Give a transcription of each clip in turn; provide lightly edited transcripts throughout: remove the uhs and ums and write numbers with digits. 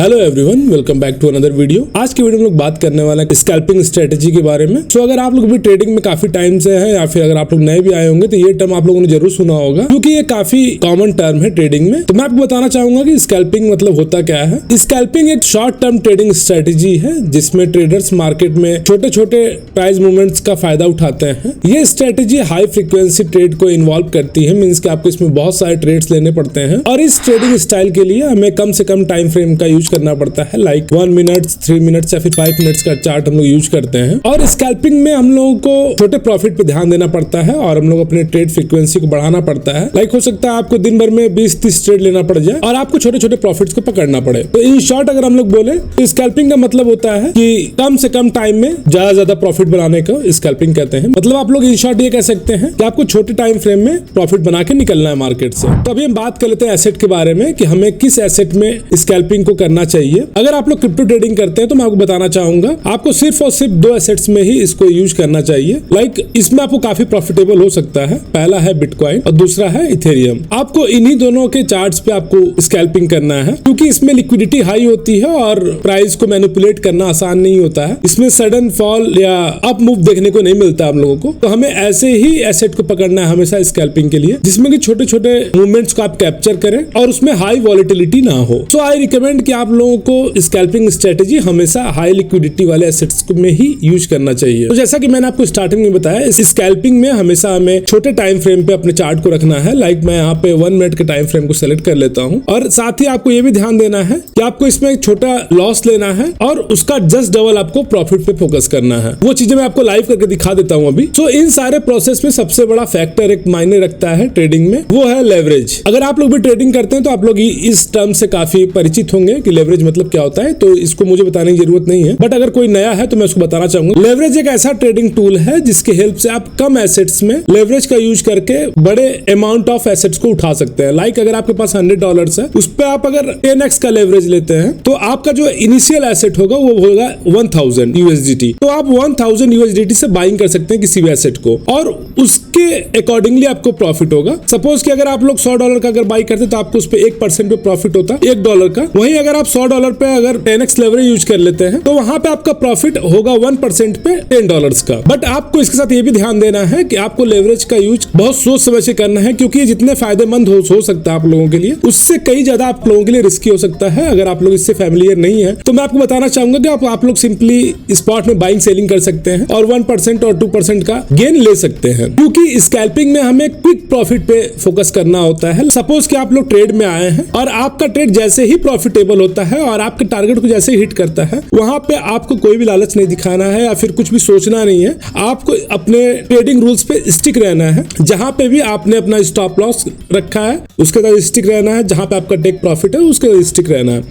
Hello everyone, welcome back to another video. आज की video में लोग बात करने वाला है स्कैल्पिंग स्ट्रेटेजी के बारे में। अगर आप लोग भी ट्रेडिंग में काफी टाइम से हैं या फिर अगर आप लोग नए भी आए होंगे तो ये टर्म आप लोगों ने जरूर सुना होगा, क्योंकि ये काफी कॉमन टर्म है ट्रेडिंग में। तो मैं आपको बताना चाहूंगा कि स्कैल्पिंग मतलब होता क्या है। स्कैल्पिंग एक शॉर्ट टर्म ट्रेडिंग स्ट्रेटेजी है जिसमें ट्रेडर्स मार्केट में छोटे छोटे प्राइस मूवमेंट्स का फायदा उठाते हैं। ये स्ट्रेटेजी हाई फ्रीक्वेंसी ट्रेड को इन्वॉल्व करती है, मीन्स कि आपको इसमें बहुत सारे ट्रेड्स लेने पड़ते हैं और इस ट्रेडिंग स्टाइल के लिए हमें कम से कम टाइम फ्रेम का यूज करना पड़ता है, लाइक 1 मिनट, 3 मिनट या फिर 5 मिनट्स का चार्ट हम लोग यूज करते हैं। और स्कैल्पिंग में हम लोगों को छोटे प्रॉफिट पे ध्यान देना पड़ता है और हम लोग अपने ट्रेड फ्रीक्वेंसी को बढ़ाना पड़ता है। लाइक हो सकता है आपको दिन भर में 20-30 ट्रेड लेना पड़ जाए और आपको छोटे छोटे प्रॉफिट्स को पकड़ना पड़े। तो इन शॉर्ट अगर हम लोग बोले तो स्कैल्पिंग का मतलब होता है कि कम से कम टाइम में ज्यादा प्रॉफिट बनाने को स्कैल्पिंग कहते हैं। मतलब आप लोग इन शॉर्ट ये कह सकते हैं कि आपको छोटे टाइम फ्रेम में प्रॉफिट बना के निकलना है मार्केट से। तो अभी हम बात कर लेते हैं एसेट के बारे में कि हमें किस एसेट में स्कैल्पिंग को करना चाहिए। अगर आप लोग क्रिप्टो ट्रेडिंग करते हैं तो मैं आपको बताना चाहूंगा आपको सिर्फ और सिर्फ 2 एसेट्स में ही इसको यूज करना चाहिए। लाइक इसमें आपको काफी प्रॉफिटेबल हो सकता है। पहला है बिटकॉइन और दूसरा है इथेरियम। आपको इन्हीं दोनों के चार्ट्स पे आपको स्कैल्पिंग करना है, क्योंकि इसमें लिक्विडिटी हाई होती है और प्राइस को मैनिपुलेट करना आसान नहीं होता है। इसमें सडन फॉल या अप मूव देखने को नहीं मिलता हम लोगों को। तो हमें ऐसे ही एसेट को पकड़ना है हमेशा स्कैल्पिंग के लिए, जिसमें कि छोटे छोटे मूवमेंट्स को आप कैप्चर करें और उसमें हाई वॉलेटिलिटी ना हो। सो आई रिकमेंड कि आप लोगों को स्कैल्पिंग स्ट्रेटेजी हमेशा हाई लिक्विडिटी वाले एसेट्स में ही यूज करना चाहिए। तो जैसा कि मैंने आपको स्टार्टिंग में बताया, इस स्कैल्पिंग में हमेशा हमें छोटे टाइम फ्रेम पे अपने चार्ट को रखना है। लाइक मैं यहाँ पे 1 मिनट के टाइम फ्रेम को सेलेक्ट कर लेता हूँ और साथ ही आपको ये भी ध्यान देना है कि आपको इसमें एक छोटा लॉस लेना है और उसका जस्ट डबल आपको प्रॉफिट पे फोकस करना है। वो चीजें मैं आपको लाइव करके दिखा देता हूँ अभी। तो इन सारे प्रोसेस में सबसे बड़ा फैक्टर एक मायने रखता है ट्रेडिंग में, वो है लेवरेज। अगर आप लोग भी ट्रेडिंग करते हैं तो आप लोग इस टर्म से काफी परिचित होंगे कि लेवरेज मतलब क्या होता है, तो इसको मुझे बताने की जरूरत नहीं है। बट अगर कोई नया है तो मैं उसको बताना चाहूंगा। लेवरेज एक ऐसा ट्रेडिंग टूल है जिसके हेल्प से आप कम एसेट्स में लेवरेज का यूज करके बड़े अमाउंट ऑफ एसेट्स को उठा सकते हैं। लाइक अगर आपके पास $100 है, उस पे आप अगर 10x का लेवरेज लेते हैं तो आपका जो इनिशियल एसेट होगा वो होगा 1000 USDT। तो आप 1000 USDT से बाइंग कर सकते हैं किसी भी एसेट को और उसके अकॉर्डिंगली आपको प्रॉफिट होगा। सपोज कि अगर आप लोग $100 का अगर बाई करते तो आपको उस पे 1% पे प्रॉफिट होता है $1 का। वहीं अगर आप $100 पे अगर 10x लेवरेज यूज कर लेते हैं तो वहां पे आपका प्रॉफिट होगा 1% पे $10 का। बट आपको इसके साथ ये भी ध्यान देना है कि आपको लेवरेज का यूज बहुत सोच समझ के करना है, क्योंकि ये जितने फायदेमंद हो सकता है आप लोगों के लिए, उससे कई ज्यादा आप लोगों के लिए रिस्की हो सकता है। अगर आप लोग इससे फैमिलियर नहीं है तो मैं आपको बताना चाहूंगा कि आप लोग सिंपली स्पॉट में बाइंग सेलिंग कर सकते हैं और 1% और 2% का गेन ले सकते हैं, क्योंकि स्कैल्पिंग में हमें क्विक प्रॉफिट पे फोकस करना होता है। सपोज कि आप लोग ट्रेड में आए हैं और आपका ट्रेड जैसे ही प्रॉफिटेबल होता है और आपके टारगेट को जैसे ही हिट करता है, वहां पे आपको कोई भी लालच नहीं दिखाना है या फिर कुछ भी सोचना नहीं है। आपको अपने ट्रेडिंग रूल्स पे स्टिक रहना है। जहां पे भी आपने अपना स्टॉप लॉस रखा है उसके साथ स्टिक रहना है, जहां पे आपका टेक प्रॉफिट है उसके साथ स्टिक रहना है।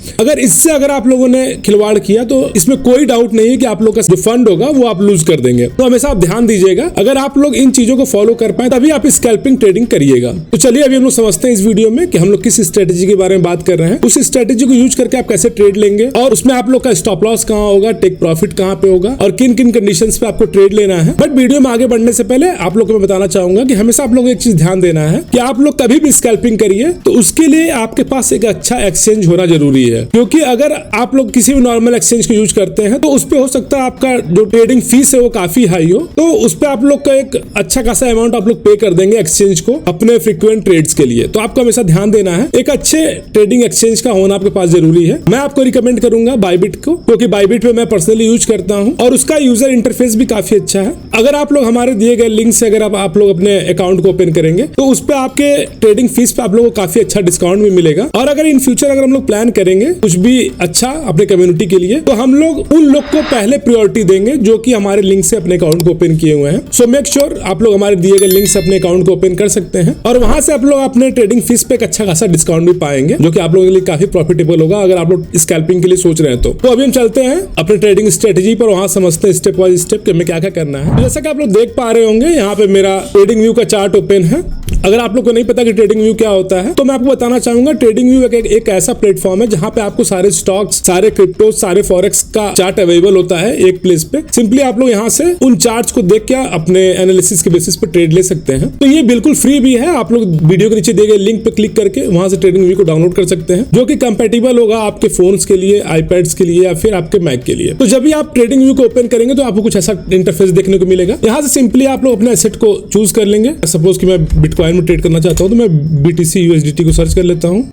अगर आप लोगों ने खिलवाड़ किया तो इसमें कोई डाउट नहीं है कि आप लोग का जो फंड होगा वो आप लूज कर देंगे। तो हमेशा आप ध्यान दीजिएगा, अगर आप लोग इन चीजों को फॉलो कर पाए तभी आप स्कैल्पिंग ट्रेडिंग करिएगा। तो चलिए अभी हम लोग समझते हैं इस वीडियो में कि हम लोग किस स्ट्रेटेजी के बारे में बात कर रहे हैं। उस स्ट्रेटेजी को यूज करके आप कैसे ट्रेड लेंगे और उसमें आप लोग का स्टॉप लॉस कहां होगा, टेक प्रॉफिट कहां पे होगा और किन किन कंडीशंस पे आपको ट्रेड लेना है। बट वीडियो में आगे बढ़ने से पहले आप लोग को मैं बताना चाहूंगा कि हमेशा आप लोग एक चीज ध्यान देना है कि आप लोग कभी भी स्कैल्पिंग करिए तो उसके लिए आपके पास एक अच्छा एक्सचेंज होना जरूरी है, क्योंकि अगर आप लोग किसी भी नॉर्मल एक्सचेंज को यूज करते हैं तो उस पे हो सकता है आपका जो ट्रेडिंग फीस है वो काफी हाई हो, तो उस पे आप लोग का एक अच्छा खासा अमाउंट आप लोग पे कर देंगे एक्सचेंज को अपने फ्रीक्वेंट ट्रेड्स के लिए। तो आपको हमेशा ध्यान देना है, एक अच्छे ट्रेडिंग एक्सचेंज का होना आपके पास जरूरी है। मैं आपको रिकमेंड करूंगा बाइबिट को, क्योंकि बाइबिट पे मैं पर्सनली यूज करता हूं और उसका यूजर इंटरफेस भी काफी अच्छा है। अगर आप लोग हमारे दिए गए लिंक से अगर आप लोग अपने अकाउंट को ओपन करेंगे तो उस पे आपके ट्रेडिंग फीस पे आप लोगों को काफी अच्छा डिस्काउंट भी मिलेगा। और अगर इन फ्यूचर अगर हम लोग प्लान करेंगे कुछ भी अच्छा अपने कम्युनिटी के लिए तो हम लोग उन लोग को पहले प्रायोरिटी देंगे जो कि हमारे लिंक से अपने अकाउंट को ओपन किए हुए हैं। सो मेक श्योर आप लोग हमारे दिए गए लिंक से अपने अकाउंट को ओपन कर सकते हैं और वहां से आप लोग अपने ट्रेडिंग फीस पे एक अच्छा खासा डिस्काउंट भी पाएंगे, जो कि आप लोगों के लिए काफी प्रॉफिटेबल होगा अगर आप लोग स्कैल्पिंग के लिए सोच रहे हैं तो अभी हम चलते हैं अपने ट्रेडिंग स्ट्रेटेजी पर, वहां समझते हैं स्टेप बाय स्टेप कि हमें क्या क्या करना है। जैसा कि आप लोग देख पा रहे होंगे यहाँ पे मेरा ट्रेडिंग व्यू का चार्ट ओपन है अगर आप लोग को नहीं पता कि ट्रेडिंग व्यू क्या होता है तो मैं आपको बताना चाहूंगा। ट्रेडिंग व्यू एक ऐसा प्लेटफॉर्म है जहां पे आपको सारे स्टॉक्स, सारे क्रिप्टो, सारे फॉरेक्स का चार्ट अवेलेबल होता है एक प्लेस पे। सिंपली आप लोग यहाँ से उन चार्ट्स को देख के अपने एनालिसिस के बेसिस पे ट्रेड ले सकते हैं। तो ये बिल्कुल फ्री भी है। आप लोग वीडियो के नीचे दिए गए लिंक पे क्लिक करके वहां से ट्रेडिंग व्यू को डाउनलोड कर सकते हैं, जो कि कंपैटिबल होगा आपके फोन्स के लिए, आईपैड्स के लिए या फिर आपके मैक के लिए। तो जब भी आप ट्रेडिंग व्यू को ओपन करेंगे तो आपको कुछ ऐसा इंटरफेस देखने को मिलेगा। यहाँ से सिंपली आप लोग अपने एसेट को चूज कर लेंगे। सपोज कि मैं बिटकॉइन में ट्रेड करना चाहता हूँ तो मैं BTC USDT को सर्च कर लेता हूँ।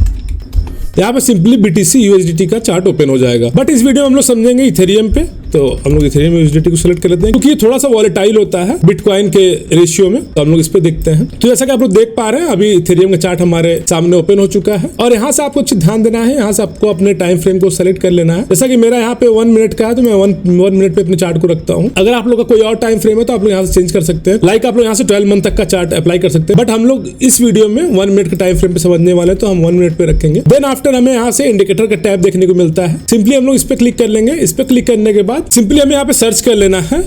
यहाँ पे सिंपली BTC USDT का चार्ट ओपन हो जाएगा। बट इस वीडियो में हम लोग समझेंगे इथेरियम पे, तो हम लोग इथेरियम USDT को सिलेक्ट कर लेते हैं क्योंकि ये थोड़ा सा वॉलेटाइल होता है बिटकॉइन के रेशियो में। तो हम लोग इस पे देखते हैं। तो जैसा कि आप लोग देख पा रहे हैं अभी इथेरियम का चार्ट हमारे सामने ओपन हो चुका है और यहाँ से आपको अच्छी ध्यान देना है। यहाँ से आपको अपने टाइम फ्रेम को सेलेक्ट कर लेना है। जैसा कि मेरा यहाँ पे 1 मिनट का है तो मैं 1 मिनट पे अपने चार्ट को रखता हूँ। अगर आप लोग का कोई और टाइम फ्रेम है तो आप लोग यहाँ से चेंज कर सकते हैं। लाइक आप लोग यहाँ से 12 मंथ तक का चार्ट अप्लाई कर सकते हैं। बट हम लोग इस वीडियो में 1 मिनट के टाइम फ्रेम पे समझने वाले हैं तो हम 1 मिनट पे रखेंगे। देन आफ्टर हमें यहाँ से इंडिकेटर का टैब देखने को मिलता है। सिंपली हम लोग इस पे क्लिक कर लेंगे। इस पे क्लिक करने के बाद सिंपली हमें यहाँ पे सर्च कर लेना है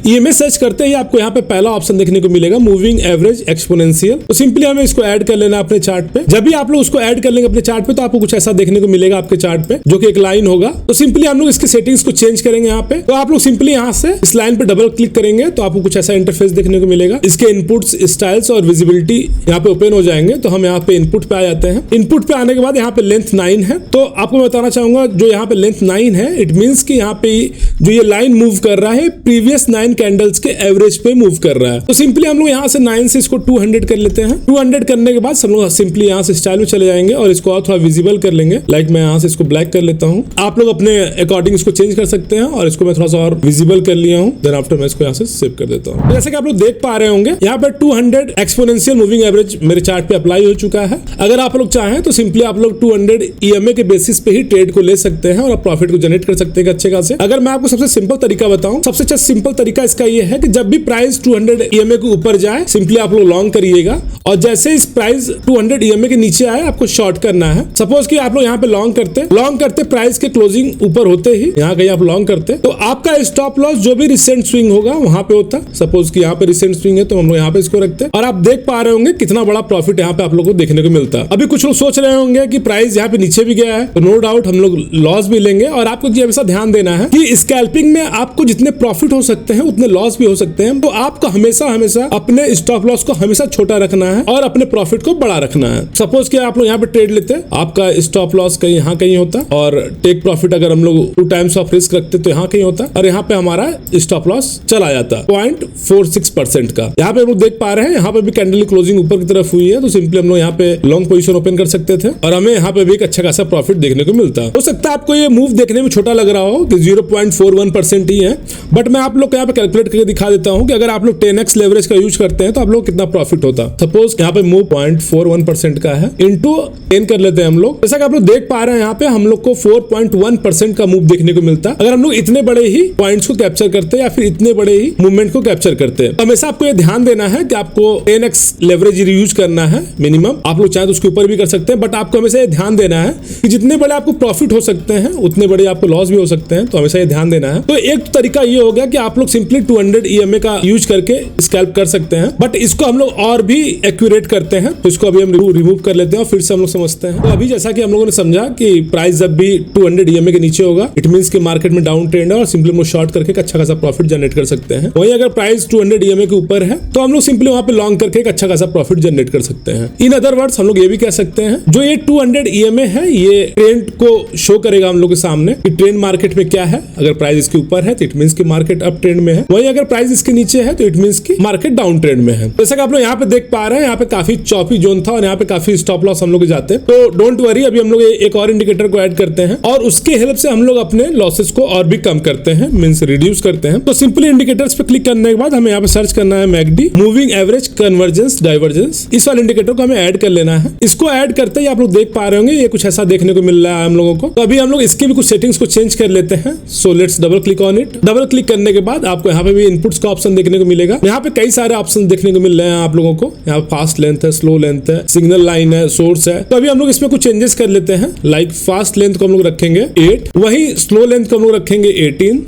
EMA सर्च करते ही आपको यहाँ पे पहला ऑप्शन देखने को मिलेगा, मूविंग एवरेज एक्सपोनेंशियल। तो सिंपली हमें इसको ऐड कर लेना अपने चार्ट पे। जब भी आप लोग उसको ऐड कर लेंगे अपने चार्ट पे तो आपको कुछ ऐसा देखने को मिलेगा आपके चार्ट पे, जो कि एक लाइन होगा। तो सिंपली हम लोग इसके सेटिंग्स को चेंज करेंगे यहाँ पे। तो आप लोग सिंपली यहाँ से इस लाइन पे डबल क्लिक करेंगे तो आपको कुछ ऐसा इंटरफेस देखने को मिलेगा। इसके इनपुट्स, स्टाइल्स और विजिबिलिटी यहाँ पे ओपन हो जाएंगे। तो हम यहाँ पे इनपुट पे आ जाते हैं। इनपुट पे आने के बाद यहाँ पे लेंथ 9 है। तो आपको मैं बताना चाहूंगा जो यहाँ पे लेंथ 9 है, इट मीन्स कि यहाँ पे जो ये लाइन मूव कर रहा है प्रीवियस 9 कैंडल्स के एवरेज पे मूव कर रहा है। तो सिंपली हम लोग यहाँ से 9 से इसको 200 कर लेते हैं। 200 करने के बाद हम लोग सिंपली यहाँ से स्टाइल में चले जाएंगे और इसको और थोड़ा विजिबल कर लेंगे। लाइक मैं यहाँ से इसको ब्लैक कर लेता हूँ। आप लोग अपने अकॉर्डिंग इसको चेंज कर सकते हैं और इसको मैं थोड़ा सा और विजिबल कर लिया हूँ। देन आफ्टर मैं इसको यहाँ से सेव कर देता हूँ। जैसे कि आप लोग देख पा रहे होंगे यहाँ पे 200 एक्सपोनेंशियल मूविंग एवरेज मेरे चार्ट पे अप्लाई हो चुका है। अगर आप लोग चाहें तो सिंपली आप लोग 200 EMA के बेसिस पे ही ट्रेड को ले सकते हैं और प्रॉफिट को जनरेट कर सकते हैं अच्छे खासे। अगर मैं आपको सबसे सिंपल तरीका बताऊं, सबसे अच्छा सिंपल तरीका इसका ये है कि जब भी प्राइस 200 EMA के ऊपर जाए सिंपली आप लोग लॉन्ग करिएगा और जैसे इस प्राइस 200 EMA के नीचे आए आपको शॉर्ट करना है। सपोज कि आप लोग यहाँ पे लॉन्ग करते प्राइस के क्लोजिंग ऊपर होते ही यहाँ कहीं आप लॉन्ग करते तो आपका स्टॉप लॉस जो भी रिसेंट स्विंग होगा वहां पे होता। सपोज कि यहाँ पे रिसेंट स्विंग है तो हम लोग यहाँ पे इसको रखते हैं और आप देख पा रहे होंगे कितना बड़ा प्रॉफिट यहाँ पे आप लोग को देखने को मिलता है। अभी कुछ लोग सोच रहे होंगे कि प्राइस यहाँ पे नीचे भी गया है तो नो डाउट हम लोग लॉस भी लेंगे और आपको हमेशा ध्यान देना है कि स्कैल्पिंग में आपको जितने प्रॉफिट हो सकते हैं उतने लॉस भी हो सकते हैं। तो आपको हमेशा अपने स्टॉप लॉस को हमेशा छोटा रखना है और अपने प्रॉफिट को बड़ा रखना है। सपोज कि आप लोग यहाँ पे ट्रेड लेते हैं, आपका स्टॉप लॉस कहीं यहाँ कहीं होता और टेक प्रॉफिट अगर हम लोग 2 टाइम्स ऑफ रिस्क रखते तो यहाँ कहीं होता और यहाँ पे हमारा स्टॉप लॉस चला जाता 0.46% का। यहाँ पे हम लोग देख पा रहे हैं यहाँ पे भी कैंडल क्लोजिंग ऊपर की तरफ हुई है तो सिंपली हम लोग यहाँ पे लॉन्ग पोजीशन ओपन कर सकते थे और हमें यहाँ पे भी एक अच्छा खासा प्रॉफिट देखने को मिलता। हो सकता है आपको ये मूव देखने में छोटा लग रहा हो कि 0.41% ही है, बट मैं आप लोग को यहाँ पे कैलकुलेट करके दिखा देता हूँ कि अगर आप लोग 10x लेवरेज का यूज करते हैं तो आप लोग कितना प्रॉफिट होता। सपोज यहाँ पे मूव 0.41% का है इंटू 10 कर लेते हैं हम लोग। जैसा कि आप लोग देख पा रहे हैं यहाँ पे हम लोग को 4.1% का मूव देखने को मिलता है अगर हम लोग इतने बड़े ही पॉइंट्स को कैप्चर करते हैं या फिर इतने बड़े ही मूवमेंट को कैप्चर करते हैं। तो हमेशा आपको ये ध्यान देना है कि आपको 10x लेवरेज यूज करना है मिनिमम। आप लोग चाहे तो उसके ऊपर भी कर सकते हैं बट आपको हमेशा ये ध्यान देना है कि जितने बड़े आपको प्रॉफिट हो सकते हैं उतने बड़े आपको लॉस भी हो सकते हैं। तो हमेशा ये ध्यान देना है। तो एक तरीका ये हो गया कि आप लोग सिंपली 200 EMA का यूज करके स्कैल्प कर सकते हैं, बट इसको हम लोग और भी एक्यूरेट करते हैं। तो इसको अभी हम रिमूव कर लेते हैं और फिर से हम लोग समझते हैं। तो अभी जैसा कि हम लोगों ने समझा कि प्राइस जब भी 200 EMA के नीचे होगा इट मींस कि मार्केट में डाउन ट्रेंड है और सिंपली हम शॉर्ट करके एक अच्छा खासा प्रॉफिट जनरेट कर सकते हैं। वहीं अगर प्राइस 200 EMA के ऊपर है तो हम लोग सिंपली वहां पे लॉन्ग करके एक अच्छा खासा प्रॉफिट जनरेट कर सकते हैं। इन अदर वर्ड्स हम लोग ये भी कह सकते हैं जो ये 200 EMA है ये ट्रेंड को शो करेगा हम लोग के सामने कि ट्रेंड मार्केट में क्या है। अगर प्राइस इसके ऊपर है तो इट मींस कि मार्केट अप ट्रेंड में है, वहीं अगर प्राइस इसके नीचे है तो इट मींस कि मार्केट डाउन ट्रेंड में है। जैसा कि आप लोग यहाँ पे देख पा रहे हैं यहाँ पे काफी चॉपी जोन था और यहाँ पे काफी स्टॉप लॉस हम लोग जाते हैं। तो डोंट वरी, अभी हम लोग एक और इंडिकेटर को ऐड करते हैं और उसके हेल्प से हम लोग अपने लॉसेस को और भी कम करते हैं, मींस रिड्यूस करते हैं। तो सिंपली इंडिकेटर्स पे क्लिक करने के बाद हमें यहाँ पे सर्च करना है McD, moving average convergence divergence. इस वाले इंडिकेटर को हमें ऐड कर लेना है। इसको ऐड करते ही आप लोग देख पा रहे होंगे ये कुछ ऐसा देखने को मिल रहा है हम लोगों को। तो अभी हम लोग इसके भी कुछ सेटिंग्स को चेंज कर लेते हैं। So let's double click on it. Double click करने के बाद आपको यहाँ पे भी इनपुट्स का ऑप्शन देखने को मिलेगा। यहाँ पे कई सारे ऑप्शन देखने को मिल रहे हैं आप लोगों को। यहाँ फास्ट लेंथ है, स्लो लेंथ है, सिग्नल लाइन है, सोर्स है। तो अभी हम लोग इसमें कुछ चेंजेस कर लेते हैं। लाइक फास्ट लेंथ को हम लोग रखेंगे 8, वही स्लो लेंथ को हम लोग रखेंगे 18,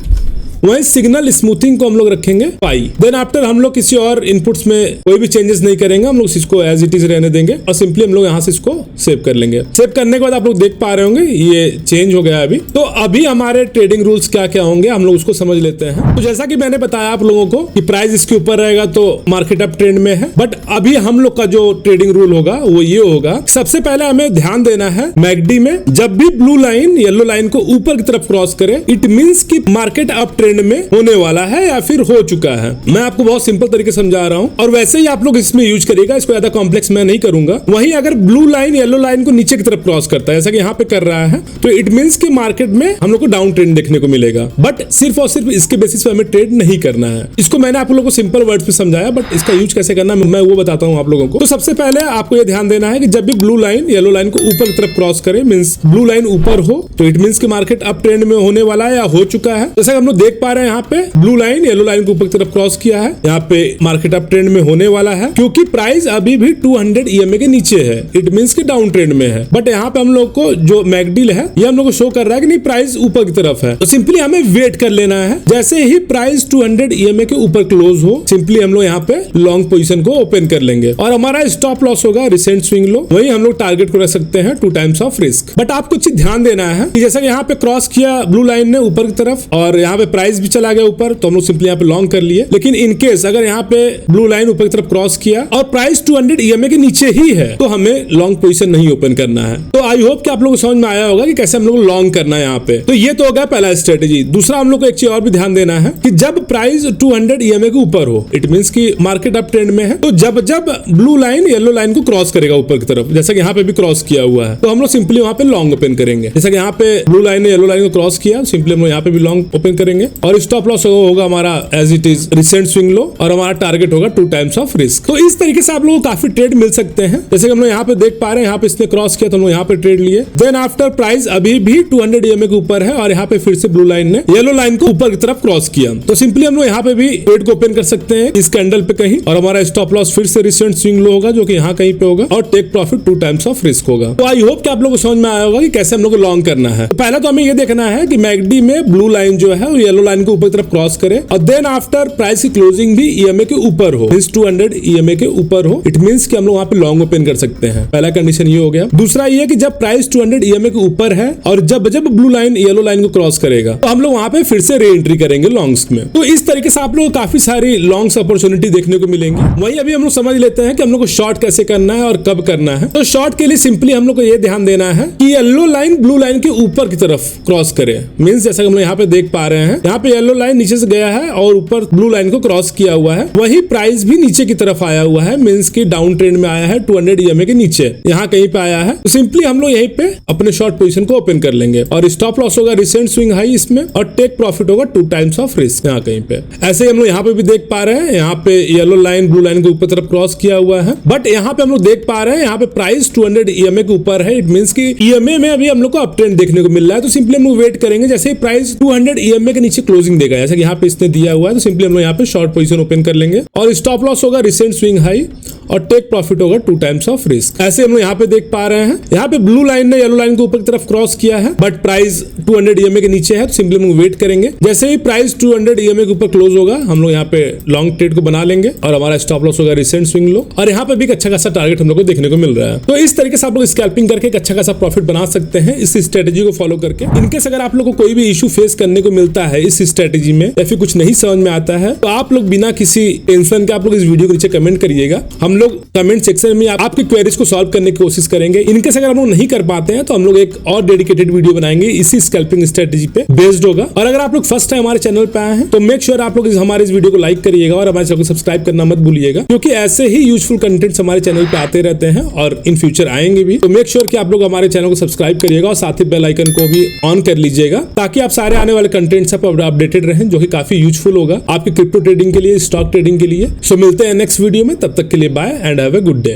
वहीं सिग्नल स्मूथिंग को हम लोग रखेंगे पाई। देन आफ्टर हम लोग किसी और इनपुट्स में कोई भी चेंजेस नहीं करेंगे, हम लोग इसको एज इट इज रहने देंगे और सिंपली हम लोग यहाँ से इसको सेव कर लेंगे। सेव करने के बाद आप लोग देख पा रहे होंगे ये चेंज हो गया अभी। तो अभी हमारे ट्रेडिंग रूल्स क्या क्या होंगे हम लोग उसको समझ लेते हैं। तो जैसा कि मैंने बताया आप लोगों को कि प्राइस इसके ऊपर रहेगा तो मार्केट अप ट्रेंड में है, बट अभी हम लोग का जो ट्रेडिंग रूल होगा वो ये होगा, सबसे पहले हमें ध्यान देना है मैकडी में जब भी ब्लू लाइन येलो लाइन को ऊपर की तरफ क्रॉस करे इट मींस कि मार्केट अप ट्रेंड में होने वाला है या फिर हो चुका है। मैं आपको बहुत सिंपल तरीके से समझा रहा हूं और वैसे ही आप लोग इसमें यूज करिएगा, इसको ज्यादा कॉम्प्लेक्स मैं नहीं करूंगा। वहीं अगर ब्लू लाइन येलो लाइन को नीचे की तरफ क्रॉस करता है जैसा कि यहाँ पे कर रहा है तो इट मींस कि मार्केट में हम लोग को डाउन ट्रेंड देखने को मिलेगा, बट सिर्फ और सिर्फ इसके बेसिस पे हमें ट्रेड नहीं करना है। इसको मैंने आप लोगों को सिंपल वर्ड्स में समझाया, बट इसका यूज कैसे करना मैं वो बताता हूँ आप लोगों को। तो सबसे पहले आपको ये ध्यान देना है कि जब भी ब्लू लाइन येलो लाइन को ऊपर की तरफ क्रॉस करे मींस ब्लू लाइन ऊपर हो तो इट मींस कि मार्केट अप ट्रेंड में होने वाला है या हो चुका है। जैसा हम लोग देख पा रहे हैं यहाँ पे ब्लू लाइन येलो लाइन को ऊपर की तरफ क्रॉस किया है, यहाँ पे मार्केट अप ट्रेंड में होने वाला है क्योंकि प्राइस अभी भी 200 EMA के नीचे है, इट मींस कि डाउन ट्रेंड में है। बट यहाँ पे हम लोग को जो मैकडी है ये हम लोग को शो कर रहा है कि नहीं प्राइस ऊपर की तरफ है, तो सिंपली हमें वेट कर लेना है। जैसे ही प्राइस 200 EMA के ऊपर क्लोज हो सिंपली हम लोग यहाँ पे लॉन्ग पोजीशन को ओपन कर लेंगे और हमारा स्टॉप लॉस होगा रिसेंट स्विंग लो, वही हम लोग टारगेट को रख सकते हैं 2 टाइम्स ऑफ रिस्क। बट आपको चीज ध्यान देना है कि जैसा कि यहाँ पे क्रॉस किया ब्लू लाइन ने ऊपर की तरफ और यहाँ पे प्राइस भी चला गया ऊपर तो हम लोग सिंपली यहाँ पे लॉन्ग कर लिए। लेकिन इन केस अगर यहाँ पे ब्लू लाइन ऊपर की तरफ क्रॉस किया और प्राइस 200 EMA के नीचे ही है तो हमें लॉन्ग पोजीशन नहीं ओपन करना है। तो आई होप कि आप लोगों को समझ में आया होगा कि कैसे हम लोग लॉन्ग करना है यहाँ पे। तो ये तो हो गया पहला स्ट्रेटेजी। दूसरा हम लोग को एक चीज और भी ध्यान देना है कि जब प्राइस 200 EMA के ऊपर हो इट मींस कि मार्केट अप ट्रेंड में है, तो जब जब ब्लू लाइन येलो लाइन को क्रॉस करेगा ऊपर की तरफ जैसा कि यहाँ पे भी क्रॉस किया हुआ है तो हम लोग सिंपली वहाँ पे लॉन्ग ओपन करेंगे। जैसा कि यहाँ पे ब्लू लाइन ने येलो लाइन को क्रॉस किया सिंपली हम लोग यहाँ पे भी लॉन्ग ओपन करेंगे और स्टॉप लॉस होगा हमारा as it is recent swing low और हमारा टारगेट होगा 2 टाइम्स ऑफ रिस्क। तो इस तरीके से आप लोगों को काफी ट्रेड मिल सकते हैं। जैसे कि हम लोग यहाँ पे देख पा रहे हैं यहाँ पे इसने क्रॉस किया तो हम लोग यहाँ पे ट्रेड लिए। देन आफ्टर प्राइस अभी भी 200 EMA के ऊपर है और यहाँ पे फिर से ब्लू लाइन ने येलो लाइन को ऊपर की तरफ क्रॉस किया तो सिंपली हम लोग यहाँ पे भी ट्रेड को ओपन कर सकते हैं इस कैंडल पे कहीं और हमारा स्टॉप लॉस फिर से रिसेंट स्विंग लो होगा जो कि यहाँ कहीं पे होगा और take profit 2 times of risk होगा। तो आई होप कि आप लोगों को समझ में आया होगा कि कैसे हम लोग को लॉन्ग करना है। तो पहला तो हमें ये देखना है कि मैकडी में ब्लू लाइन जो है वो येलो लाइन को ऊपर की तरफ क्रॉस करे और देन आफ्टर प्राइस की क्लोजिंग भी EMA के ऊपर हो, 200 EMA के ऊपर हो, इट मींस कि हम लोग वहाँ पे लॉन्ग ओपन कर सकते हैं। पहला कंडीशन ये हो गया। दूसरा ये कि जब प्राइस 200 EMA के ऊपर है और जब जब ब्लू लाइन येलो लाइन को क्रॉस करेगा तो हम लोग वहाँ पे फिर से री एंट्री करेंगे लॉन्ग्स में। तो इस तरीके से आप लोग को काफी सारी लॉन्ग्स अपॉर्चुनिटी देखने को मिलेंगी। वहीं अभी हम लोग समझ लेते हैं कि हम लोग को शॉर्ट कैसे करना है और कब करना है। तो शॉर्ट के लिए सिंपली हम लोग को ये ध्यान देना है कि येलो लाइन ब्लू लाइन के ऊपर की तरफ क्रॉस करे, मींस जैसा कि हम लोग यहाँ पे देख पा रहे हैं यहाँ पे येलो लाइन नीचे से गया है और ऊपर ब्लू लाइन को क्रॉस किया हुआ है, वही प्राइस भी नीचे की तरफ आया हुआ है, मींस की डाउन ट्रेंड में आया है 200 EMA के नीचे यहाँ कहीं पे आया है। तो सिंपली हम लोग यहीं पे अपने शॉर्ट पोजीशन को ओपन कर लेंगे और स्टॉप लॉस होगा रिसेंट स्विंग हाई इसमें और टेक प्रॉफिट होगा 2 टाइम्स ऑफ रिस्क यहाँ कहीं पे। ऐसे ही हम लोग यहाँ पे भी देख पा रहे हैं यहाँ पे येलो लाइन ब्लू लाइन को ऊपर तरफ क्रॉस किया हुआ है, बट यहाँ पे हम लोग देख पा रहे हैं यहाँ पे प्राइस 200 EMA के ऊपर है, इट मींस की EMA में अभी हम लोग को अप ट्रेंड देखने को मिल रहा है। तो सिंपली हम लोग वेट करेंगे जैसे ही प्राइस 200 EMA के नीचे क्लोजिंग देगा जैसे कि यहाँ पे इसने दिया हुआ है, तो सिंपली हम लोग यहाँ पे शॉर्ट पोजीशन ओपन कर लेंगे और स्टॉप लॉस होगा रिसेंट स्विंग हाई और टेक प्रॉफिट होगा 2 टाइम्स ऑफ रिस्क। ऐसे हम लोग यहाँ पे देख पा रहे हैं यहाँ पे ब्लू लाइन ने येलो लाइन को ऊपर की तरफ क्रॉस किया है बट प्राइस 200 EMA के नीचे है, तो सिंपली हम लोग वेट करेंगे जैसे ही प्राइस 200 EMA के ऊपर क्लोज होगा हम लोग यहाँ पे लॉन्ग ट्रेड को बना लेंगे और हमारा स्टॉप लॉस होगा रिसेंट स्विंग लो और यहाँ पे भी एक अच्छा खासा टारगेट हम लोग को देखने को मिल रहा है। तो इस तरीके से आप लोग स्कैल्पिंग करके एक अच्छा खासा प्रॉफिट बना सकते हैं इस स्ट्रेटेजी को फॉलो करके। इनकेस अगर आप लोग को कोई भी इशू फेस करने को मिलता है इस स्ट्रेटेजी में या फिर कुछ नहीं समझ में आता है तो आप लोग बिना किसी टेंशन के आप लोग इस वीडियो के नीचे कमेंट करिएगा, हम लोग कमेंट सेक्शन में आपकी क्वेरीज को सॉल्व करने की कोशिश करेंगे। इनकेस अगर हम लोग नहीं कर पाते हैं तो हम लोग एक और डेडिकेटेड वीडियो बनाएंगे इसी स्कैल्पिंग स्ट्रेटेजी पे बेस्ड होगा। और अगर आप लोग फर्स्ट टाइम हमारे चैनल पे आए हैं तो मेक श्योर आप लोग हमारे इस वीडियो को लाइक करिएगा और हमारे चैनल को सब्सक्राइब करना मत भूलिएगा, क्योंकि ऐसे ही यूजफुल कंटेंट्स हमारे चैनल पे आते रहते हैं और इन फ्यूचर आएंगे भी। तो मेक श्योर कि आप लोग हमारे चैनल को सब्सक्राइब करिएगा और साथ ही बेल आइकन को भी ऑन कर लीजिएगा ताकि आप सारे आने वाले कंटेंट सब अपडेटेड रहें, जो कि काफी यूजफुल होगा आपकी क्रिप्टो ट्रेडिंग के लिए, स्टॉक ट्रेडिंग के लिए। सो मिलते हैं नेक्स्ट वीडियो में, तब तक के लिए bye and have a good day.